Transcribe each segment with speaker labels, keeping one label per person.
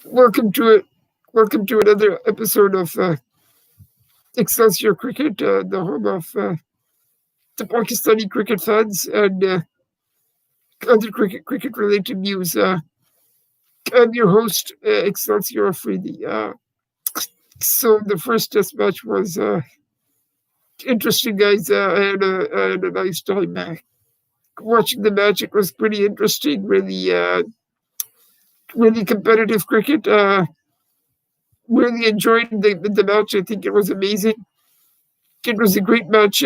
Speaker 1: Welcome to it. Welcome to another episode of Hexcelsior Cricket, the home of the Pakistani cricket fans and other cricket related news. I'm your host, Hexcelsior Afridi. So the first test match was interesting, guys. I had a nice time watching the match. It was pretty interesting, really competitive cricket. Really enjoyed the match. I think it was amazing. It was a great match.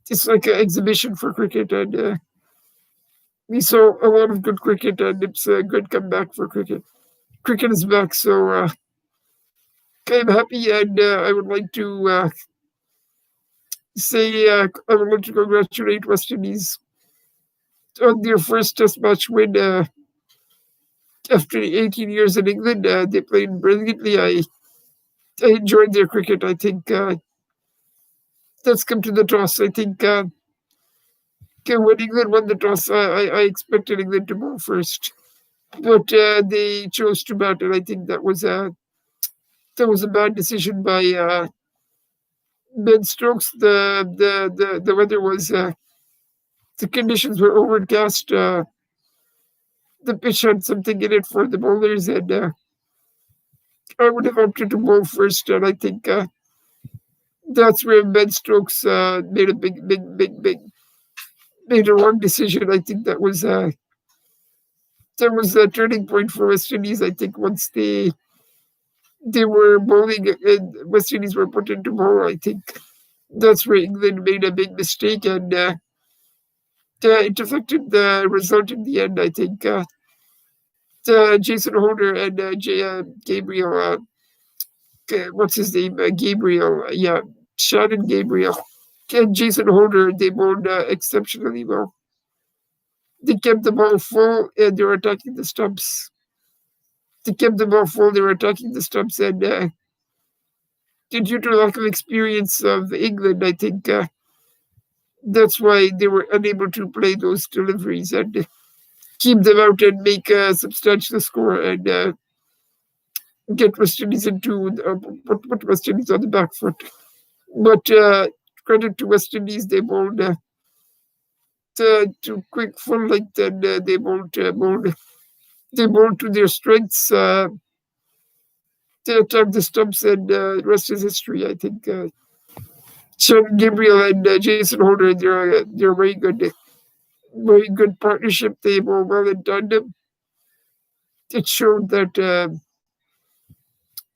Speaker 1: It's like an exhibition for cricket, and we saw a lot of good cricket, and it's a good comeback for cricket. Cricket is back, so I'm happy, and I would like to I would like to congratulate West Indies on their first Test match win after 18 years in England. They played brilliantly. I enjoyed their cricket. I think let's come to the toss. I think when England won the toss, I expected England to go first, but they chose to bat, and I think that was a bad decision by Ben Stokes. The weather was the conditions were overcast. The pitch had something in it for the bowlers, and I would have opted to bowl first, and I think that's where Ben Stokes made a made a wrong decision. I think that was a turning point for West Indies. I think once they were bowling and West Indies were put into bowl, I think that's where England made a big mistake, and it affected the result in the end. I think Jason Holder and Gabriel, what's his name? Gabriel, yeah, Shannon Gabriel and Jason Holder, they bowled exceptionally well. They kept the ball full, and they were attacking the stumps. They kept the ball full, they were attacking the stumps, and due to lack of experience of England, I think that's why they were unable to play those deliveries and keep them out and make a substantial score and get West Indies into put West Indies on the back foot. But credit to West Indies, they bowled to quick full length, and they bowled to their strengths. They attacked the stumps, and the rest is history. I think Sean Gabriel and Jason Holder, they're very good partnership. They bowl well in tandem. It showed that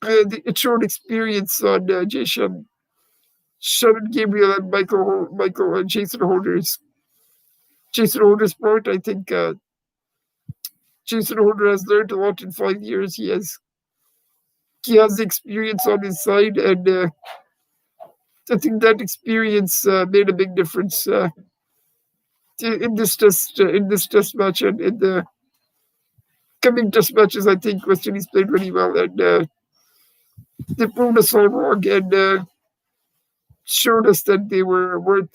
Speaker 1: it showed experience on Jason Gabriel and Michael and Jason Holder's part. I think Jason Holder has learned a lot in 5 years. He has the experience on his side, and I think that experience made a big difference in this test match, and in the coming test matches. I think West Indies played really well, and they proved us all wrong, and showed us that they were worth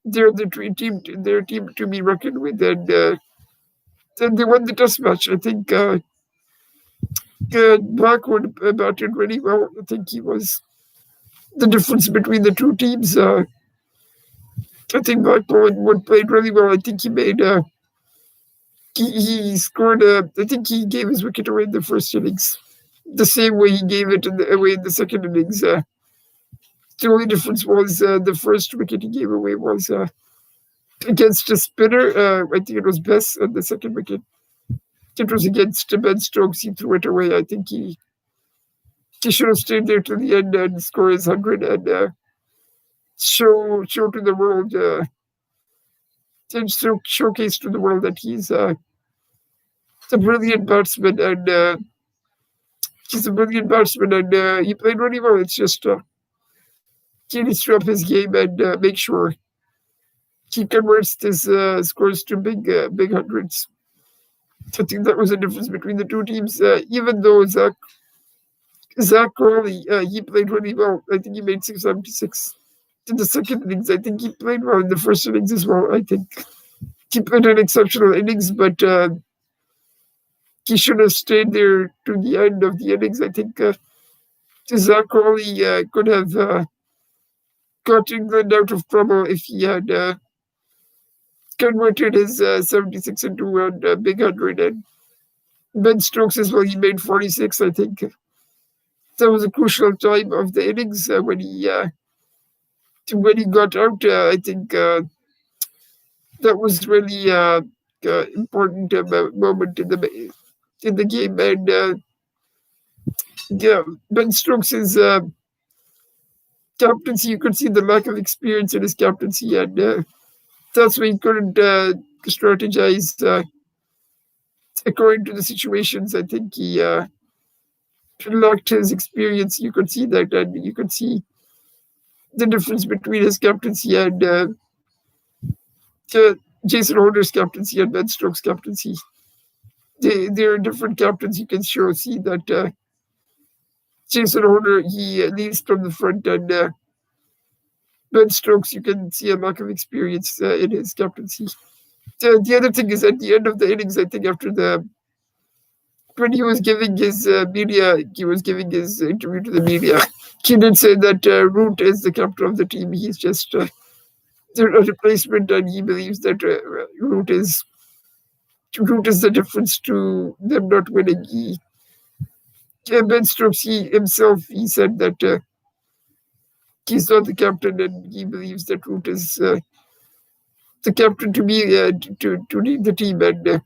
Speaker 1: they're their team to be reckoned with, and then they won the test match. I think Blackwood batted really well. I think he was the difference between the two teams. I think Blackwood played really well. I think he made he scored. I think he gave his wicket away in the first innings, the same way he gave it away in the second innings. The only difference was the first wicket he gave away was against a spinner. I think it was Bess, and the second wicket, it was against Ben Stokes. He threw it away. I think he should have stayed there to the end and score his 100 and show to the world and showcase to the world that he's a brilliant batsman, and he's a brilliant batsman, and he played really well. It's just he needs to up his game and make sure he converts his scores to big hundreds. I think that was the difference between the two teams. Even though Zach Crawley, he played really well. I think he made 676 in the second innings. I think he played well in the first innings as well. I think he played an exceptional innings, but he should have stayed there to the end of the innings. I think Zach Crawley could have got England out of trouble if he had converted his 76 into a big 100. And Ben Stokes as well, he made 46. I think that was a crucial time of the innings when he got out. I think that was really important moment in the game. And yeah, Ben Stokes' captaincy, you could see the lack of experience in his captaincy, and that's why he couldn't strategize according to the situations. I think he lacked his experience. You could see that, and you could see the difference between his captaincy and Jason Holder's captaincy and Ben Stokes' captaincy. They're different captains. You can sure see that Jason Holder, he leads from the front, and Ben Stokes, you can see a lack of experience in his captaincy. The other thing is at the end of the innings, I think when he was giving his interview to the media, he did say that Root is the captain of the team. He's just a replacement, and he believes that Root is the difference to them not winning. Ben Stokes, he said that he's not the captain, and he believes that Root is the captain to be to lead the team. And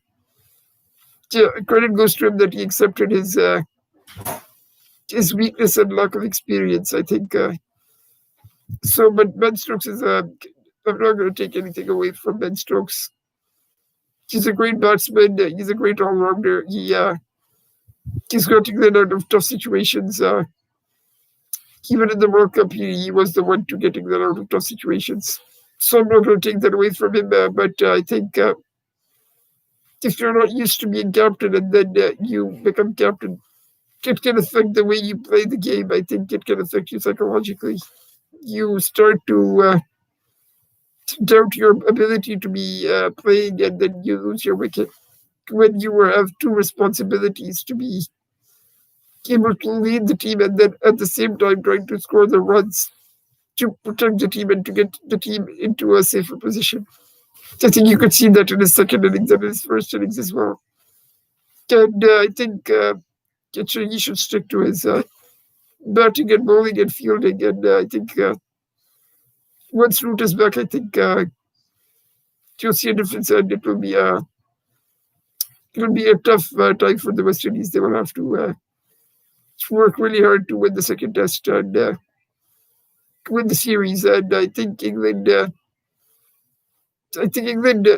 Speaker 1: credit goes to him that he accepted his weakness and lack of experience. I think so. But Ben Stokes is I'm not going to take anything away from Ben Stokes. He's a great batsman. He's a great all-rounder. He's got England out of tough situations. Even in the World Cup, he was the one to get England out of tough situations. So I'm not going to take that away from him. But I think if you're not used to being captain and then you become captain, it can affect the way you play the game. I think it can affect you psychologically. You start to doubt your ability to be playing, and then you lose your wicket. When you have two responsibilities to be able to lead the team and then at the same time trying to score the runs to protect the team and to get the team into a safer position. I think you could see that in his second innings and his first innings as well. And I think he should stick to his batting and bowling and fielding. And I think once Root is back, I think you'll see a difference, and it will be a tough time for the West Indies. They will have to work really hard to win the second test and win the series. And I think England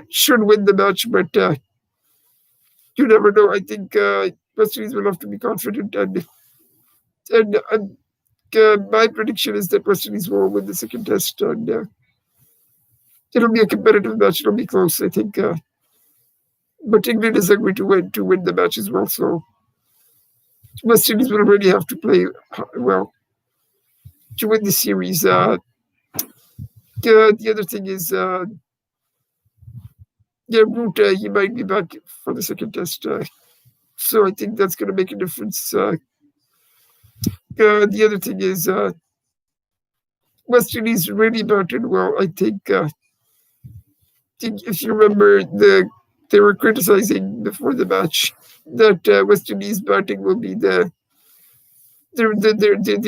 Speaker 1: should win the match, but you never know. I think West Indies will have to be confident, and my prediction is that West Indies will win the second test, and it'll be a competitive match. It'll be close, I think. But England is hungry to win the match as well. So West Indies will really have to play well to win the series. The other thing is, Root, he might be back for the second test. So I think that's going to make a difference. The other thing is, West Indies really batted well. I think if you remember, they were criticizing before the match that West Indies batting will be their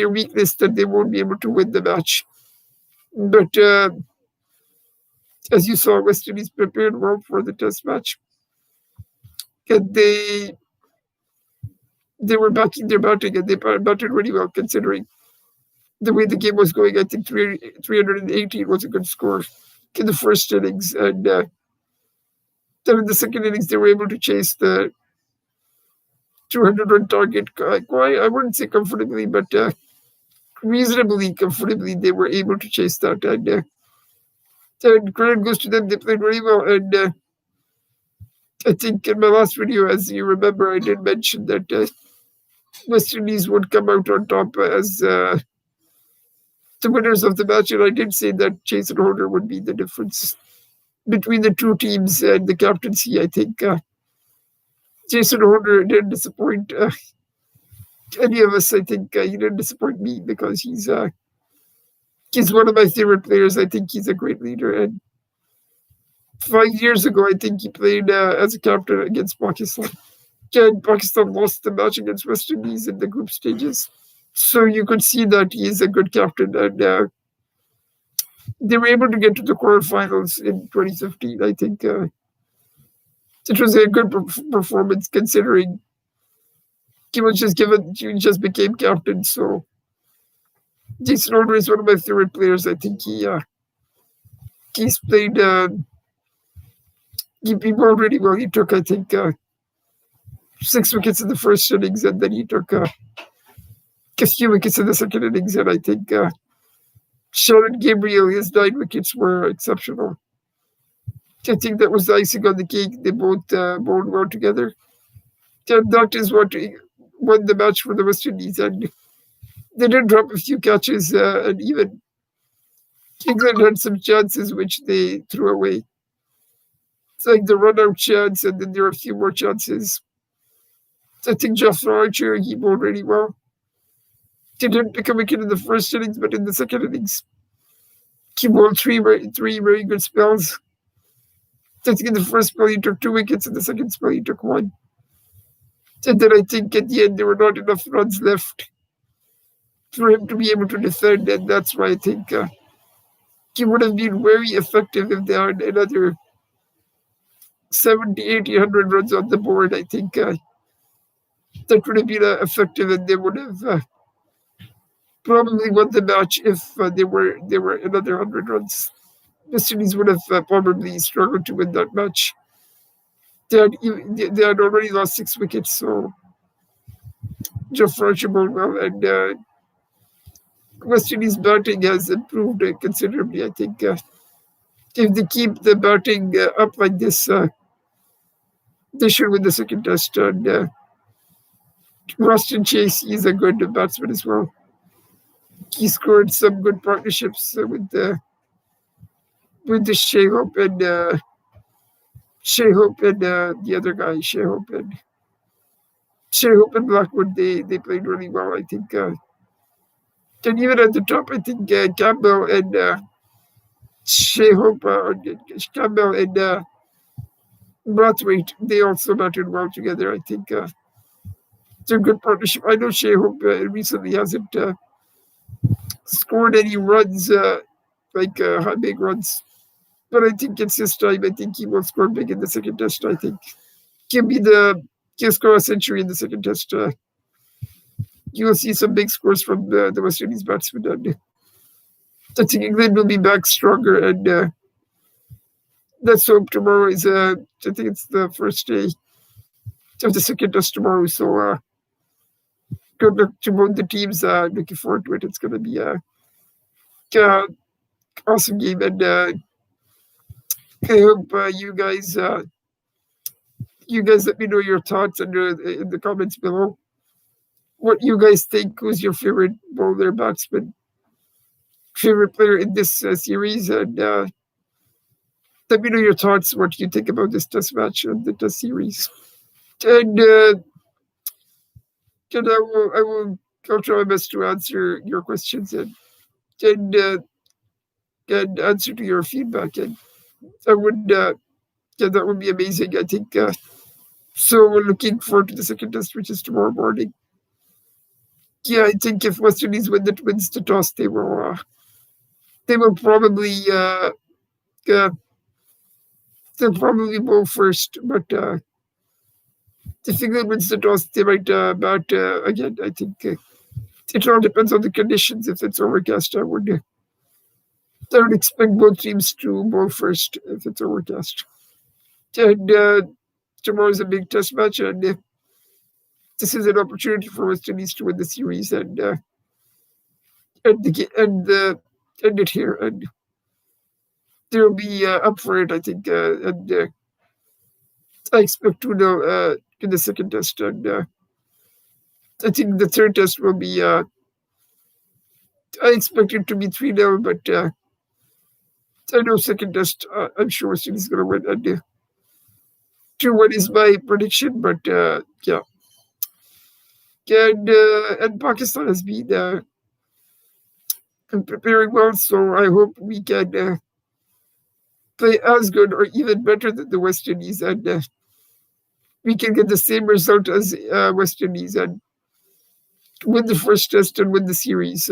Speaker 1: weakness, that they won't be able to win the match. But as you saw, West Indies prepared well for the test match, and they were backing their batting, and they batted really well considering the way the game was going. I think 318 was a good score in the first innings, and then in the second innings they were able to chase the 200-run target. I wouldn't say comfortably, but reasonably comfortably they were able to chase that. And credit goes to them. They played very well. And I think in my last video, as you remember, I did mention that West Indies would come out on top as the winners of the match. And I did say that Jason Holder would be the difference between the two teams and the captaincy. I think Jason Holder didn't disappoint any of us. I think he didn't disappoint me because he's one of my favorite players. I think he's a great leader. And 5 years ago, I think he played as a captain against Pakistan. And Pakistan lost the match against West Indies in the group stages. So you could see that he is a good captain. And they were able to get to the quarterfinals in 2015. I think it was a good performance considering he just became captain. So Jason Holder is one of my favorite players. I think he's played he bowled really well. He took, I think, 6 wickets in the first innings, and then he took a few wickets in the second innings. And I think Shannon Gabriel, his 9 wickets were exceptional. I think that was the icing on the cake. They both bowled well together. And that is what won the match for the West Indies. And they did drop a few catches, and even England had some chances which they threw away. It's like the run-out chance, and then there were a few more chances. I think Jofra Archer, he bowled really well. He didn't pick a wicket in the first innings, but in the second innings, he bowled three very good spells. I think in the first spell, he took 2 wickets. In the second spell, he took 1. And then I think at the end, there were not enough runs left for him to be able to defend. And that's why I think he would have been very effective if they had another 70, 80, 100 runs on the board. I think that would have been effective, and they would have probably won the match if they were another 100 runs. The Indies would have probably struggled to win that match. They had already lost 6 wickets, so Jofra Archer bowled well, and West Indies batting has improved considerably. I think if they keep the batting up like this, they should win the second test. And Ruston Chase, he's a good batsman as well. He scored some good partnerships with the Shea Hope and the other guy, Shea Hope and Blackwood. They played really well, I think. And even at the top, I think Campbell and Shea Hope, Campbell and Brathwaite, they also batted well together. I think it's a good partnership. I know Shea Hope recently hasn't scored any runs, big runs, but I think it's his time. I think he will score big in the second test. I think he'll score a century in the second test. You will see some big scores from the West Indies batsmen. And I think England will be back stronger, and let's hope tomorrow is, I think it's the first day of the second test tomorrow. So good luck to both the teams. Looking forward to it. It's going to be a awesome game, and I hope you guys let me know your thoughts in the comments below. What you guys think? Who's your favorite bowler, batsman, favorite player in this series? And let me know your thoughts. What you think about this test match and the test series? And I'll try my best to answer your questions and answer to your feedback. And that would be amazing. I think so. We're looking forward to the second test, which is tomorrow morning. Yeah, I think if West Indies wins the toss, they will probably they'll probably bowl first. But if England wins the toss, they might bat again. I think it all depends on the conditions. If it's overcast, I would expect both teams to bowl first if it's overcast. And tomorrow's a big test match, and this is an opportunity for West Indies to win the series and end it here. And they'll be up for it, I think. And I expect 2-0 in the second test. And I think the third test will be, I expect it to be 3-0, but I know second test, I'm sure West Indies is going to win. And to what is my prediction, but yeah. And Pakistan has been preparing well, so I hope we can play as good or even better than the West Indies, and we can get the same result as West Indies and win the first test and win the series.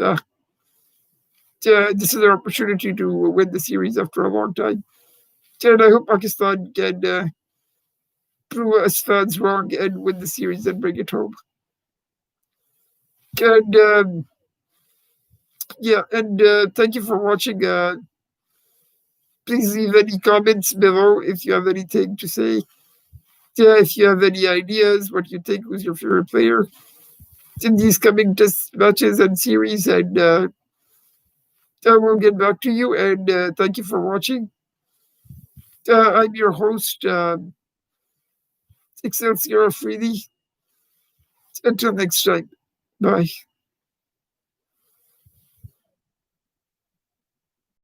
Speaker 1: This is our opportunity to win the series after a long time. And I hope Pakistan can prove us fans wrong and win the series and bring it home. And yeah, and thank you for watching. Please leave any comments below if you have anything to say. If you have any ideas, what you think was your favorite player in these coming test matches and series, and I will get back to you. And thank you for watching. I'm your host, Hexcelsior Afridi. Until next time, bye.